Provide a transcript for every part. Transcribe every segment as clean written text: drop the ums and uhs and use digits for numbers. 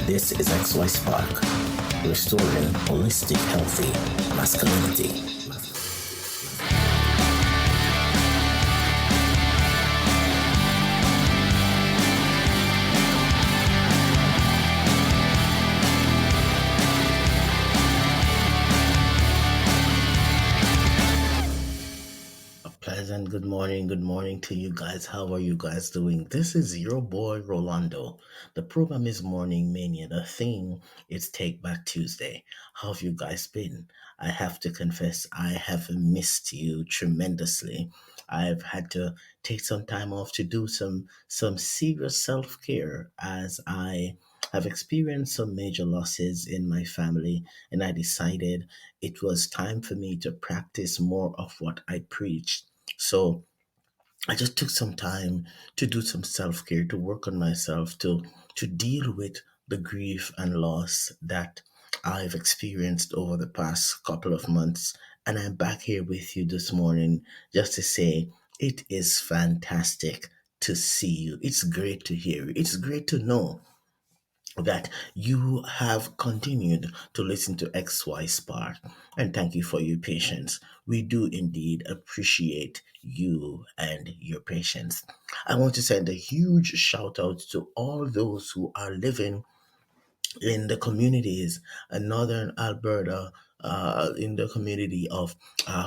This is XY Spark, restoring holistic, healthy masculinity. A pleasant good morning to you guys. How are you guys doing? This is your boy Rolando. The program is Morning Mania. The theme is Take Back Tuesday. How have you guys been? I have to confess, I have missed you tremendously. I've had to take some time off to do some serious self care as I have experienced some major losses in my family, and I decided it was time for me to practice more of what I preached. So I just took some time to do some self care, to work on myself, to deal with the grief and loss that I've experienced over the past couple of months. And I'm back here with you this morning just to say it is fantastic to see you. It's great to hear you. It's great to know that you have continued to listen to XY Spark. And thank you for your patience. We do indeed appreciate you and your patience. I want to send a huge shout out to all those who are living in the communities in northern Alberta, in the community of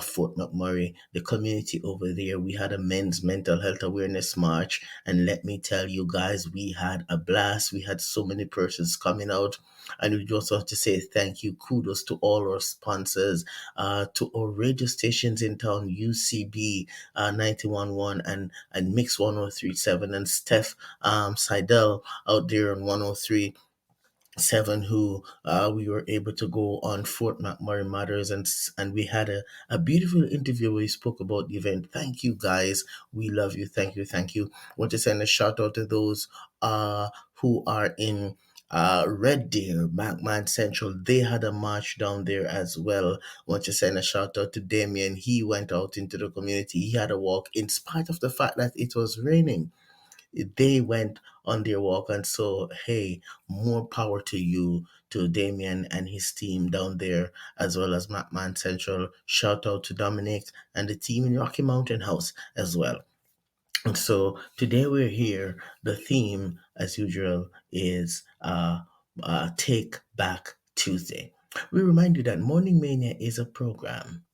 Fort McMurray, the community over there. We had a men's mental health awareness march, and let me tell you guys, we had a blast. We had so many persons coming out, and we just want to say thank you, kudos to all our sponsors, to our radio stations in town, UCB 91.1 and Mix 103.7, and Steph Seidel out there on 103.7, who we were able to go on Fort McMurray Matters, and we had a beautiful interview where we spoke about the event. Thank you guys. We love you. Thank you. Want to send a shout out to those who are in Red Deer, McMahon Central. They had a march down there as well. Want to send a shout out to Damien. He went out into the community. He had a walk in spite of the fact that it was raining. They went on their walk, and so hey, more power to you, to Damien and his team down there, as well as McMahon Central. Shout out to Dominic and the team in Rocky Mountain House as well. And so today we're here. The theme, as usual, is Take Back Tuesday. We remind you that Morning Mania is a program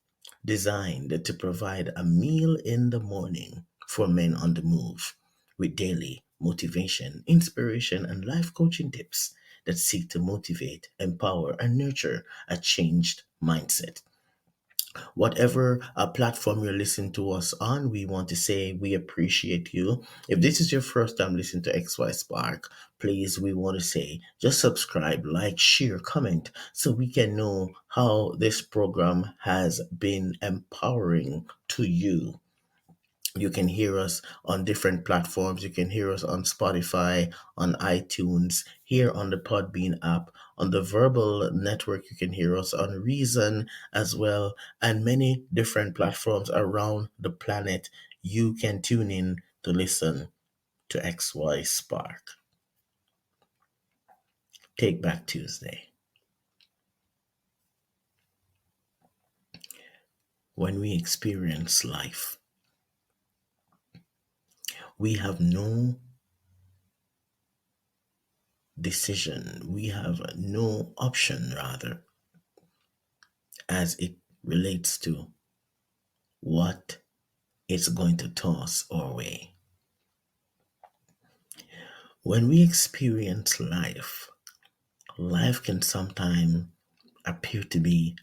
designed to provide a meal in the morning for men on the move with daily motivation, inspiration, and life coaching tips that seek to motivate, empower, and nurture a changed mindset. Whatever platform you're listening to us on, we want to say we appreciate you. If this is your first time listening to XY Spark, please, we want to say just subscribe, like, share, comment so we can know how this program has been empowering to you. You can hear us on different platforms. You can hear us on Spotify, on iTunes, here on the Podbean app, on the Verbal Network. You can hear us on Reason as well, and many different platforms around the planet. You can tune in to listen to XY Spark. Take Back Tuesday. When we experience life, we have no decision, we have no option, rather, as it relates to what it's going to toss our way. When we experience life, life can sometimes appear to be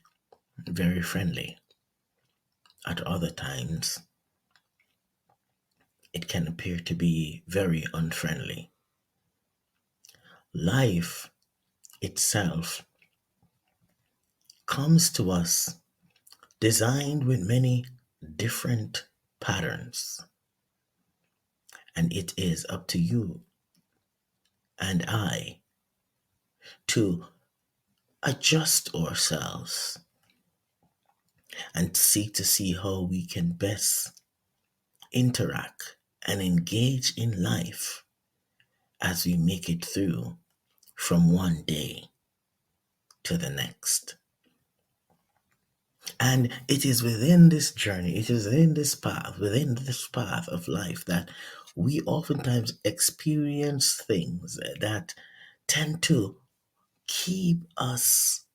very friendly. At other times, it can appear to be very unfriendly. Life itself comes to us designed with many different patterns, and it is up to you and I to adjust ourselves and seek to see how we can best interact and engage in life as we make it through from one day to the next. And it is within this journey, it is within this path of life that we oftentimes experience things that tend to keep us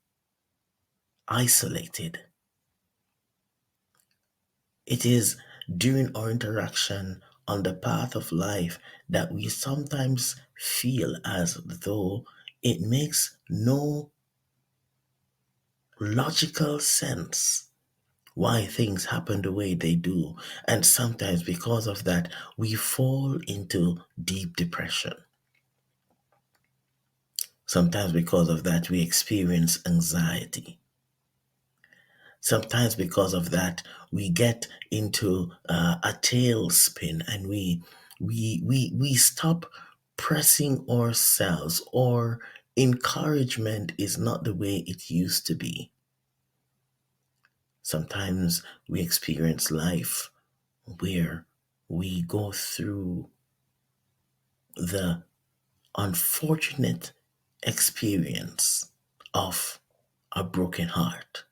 isolated. It is during our interaction on the path of life that we sometimes feel as though it makes no logical sense why things happen the way they do. And sometimes because of that, we fall into deep depression. Sometimes because of that, we experience anxiety. Sometimes because of that, we get into a tailspin and we stop pressing ourselves, or encouragement is not the way it used to be. Sometimes we experience life where we go through the unfortunate experience of a broken heart.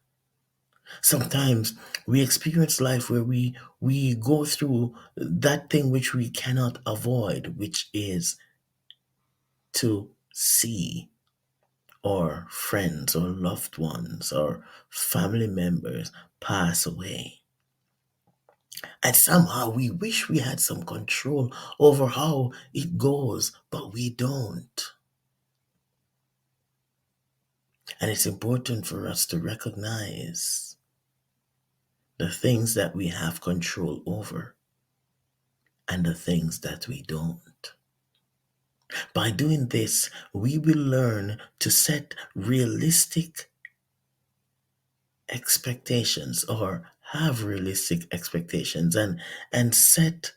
Sometimes we experience life where we go through that thing which we cannot avoid, which is to see our friends or loved ones or family members pass away. And somehow we wish we had some control over how it goes, but we don't. And it's important for us to recognize the things that we have control over and the things that we don't. By doing this, we will learn to set realistic expectations, or have realistic expectations, and set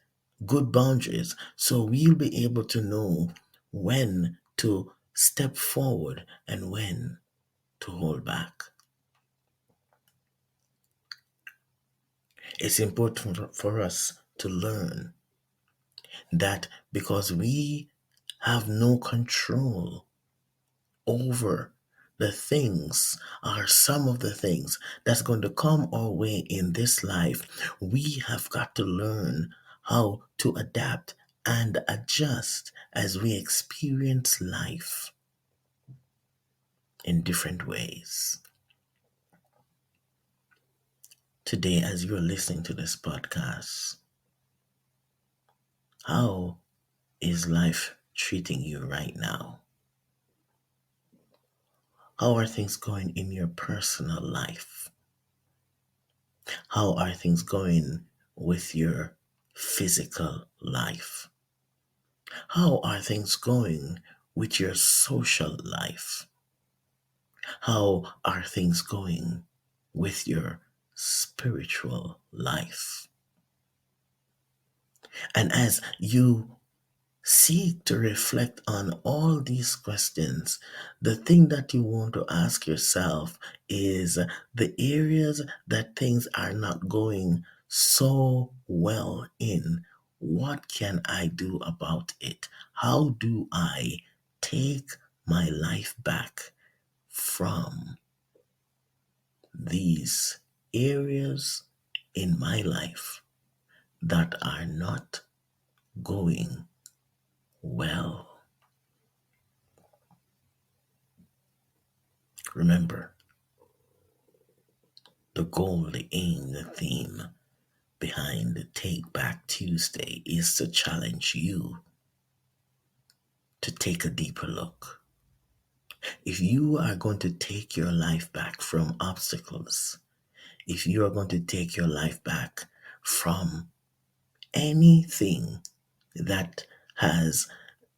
good boundaries, so we'll be able to know when to step forward and when to hold back. It's important for us to learn that because we have no control over the things, or some of the things that's going to come our way in this life, we have got to learn how to adapt and adjust as we experience life in different ways. Today, as you're listening to this podcast, how is life treating you right now? How are things going in your personal life? How are things going with your physical life? How are things going with your social life? How are things going with your spiritual life? And as you seek to reflect on all these questions, the thing that you want to ask yourself is the areas that things are not going so well in. What can I do about it? How do I take my life back from these areas in my life that are not going well? Remember, the goal, the aim, the theme behind the Take Back Tuesday is to challenge you to take a deeper look. If you are going to take your life back from obstacles, if you are going to take your life back from anything that has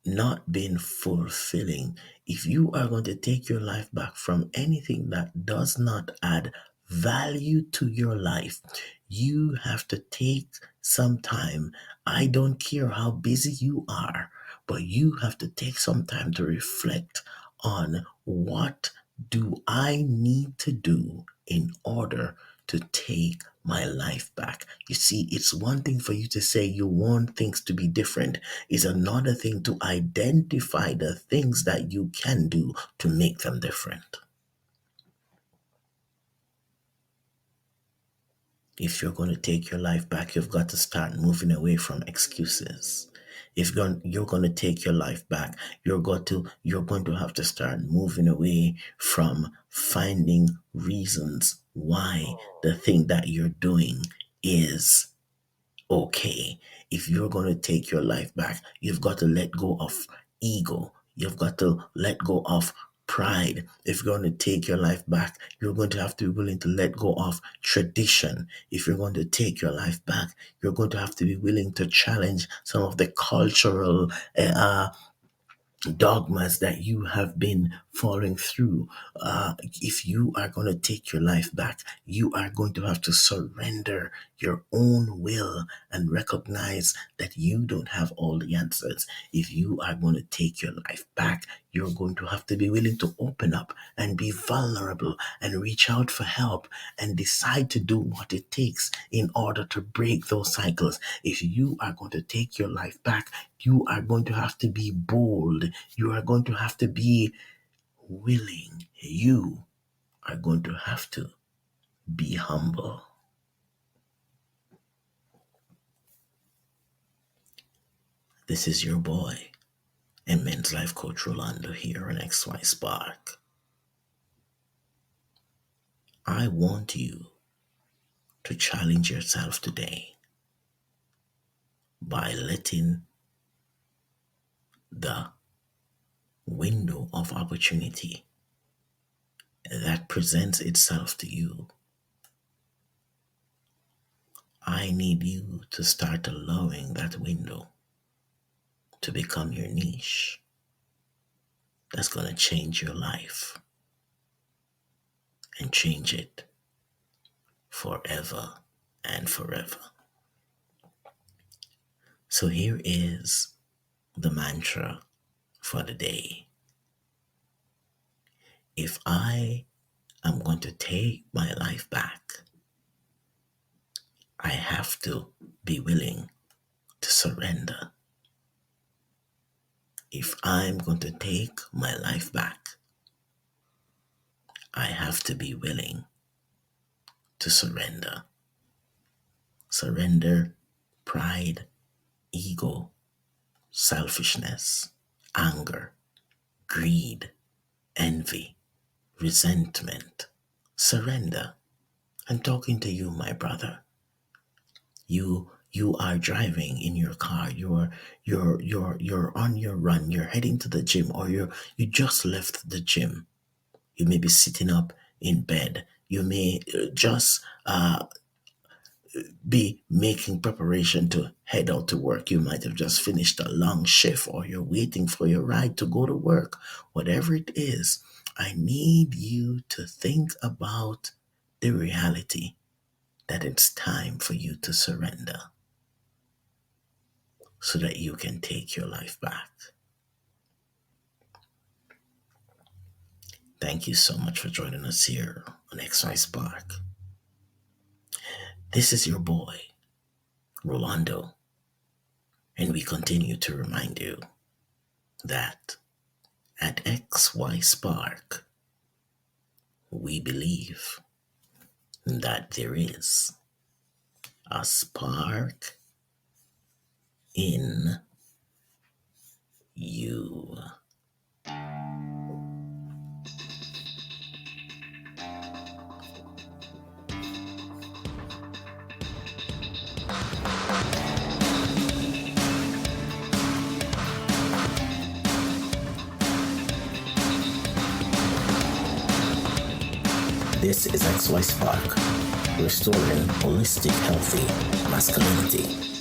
not been fulfilling, if you are going to take your life back from anything that does not add value to your life, you have to take some time. I don't care how busy you are, but you have to take some time to reflect on what do I need to do in order to take my life back. You see, it's one thing for you to say you want things to be different. It's another thing to identify the things that you can do to make them different. If you're going to take your life back, you've got to start moving away from excuses. If you're going to take your life back, you're going to have to start moving away from finding reasons why the thing that you're doing is okay. If you're going to take your life back, you've got to let go of ego. You've got to let go of pride. If you're going to take your life back, you're going to have to be willing to let go of tradition. If you're going to take your life back, you're going to have to be willing to challenge some of the cultural dogmas that you have been following through. If you are going to take your life back, you are going to have to surrender your own will and recognize that you don't have all the answers. If you are going to take your life back, you're going to have to be willing to open up and be vulnerable and reach out for help and decide to do what it takes in order to break those cycles. If you are going to take your life back, you are going to have to be bold. You are going to have to be willing. You are going to have to be humble. This is your boy and men's life coach Rolando here on XY Spark. I want you to challenge yourself today by letting the window of opportunity that presents itself to you. I need you to start allowing that window to become your niche. That's going to change your life and change it forever and forever. So here is the mantra for the day. If I am going to take my life back, I have to be willing to surrender. If I'm going to take my life back, I have to be willing to surrender. Surrender pride, ego, selfishness, anger, greed, envy, resentment. Surrender. I'm talking to you, my brother. You are driving in your car. You're on your run. You're heading to the gym, or you just left the gym. You may be sitting up in bed. You may just be making preparation to head out to work. You might have just finished a long shift, or you're waiting for your ride to go to work. Whatever it is, I need you to think about the reality that it's time for you to surrender so that you can take your life back. Thank you so much for joining us here on XY Spark. This is your boy, Rolando, and we continue to remind you that at XY Spark, we believe that there is a spark in you. This is XY Spark, restoring holistic, healthy masculinity.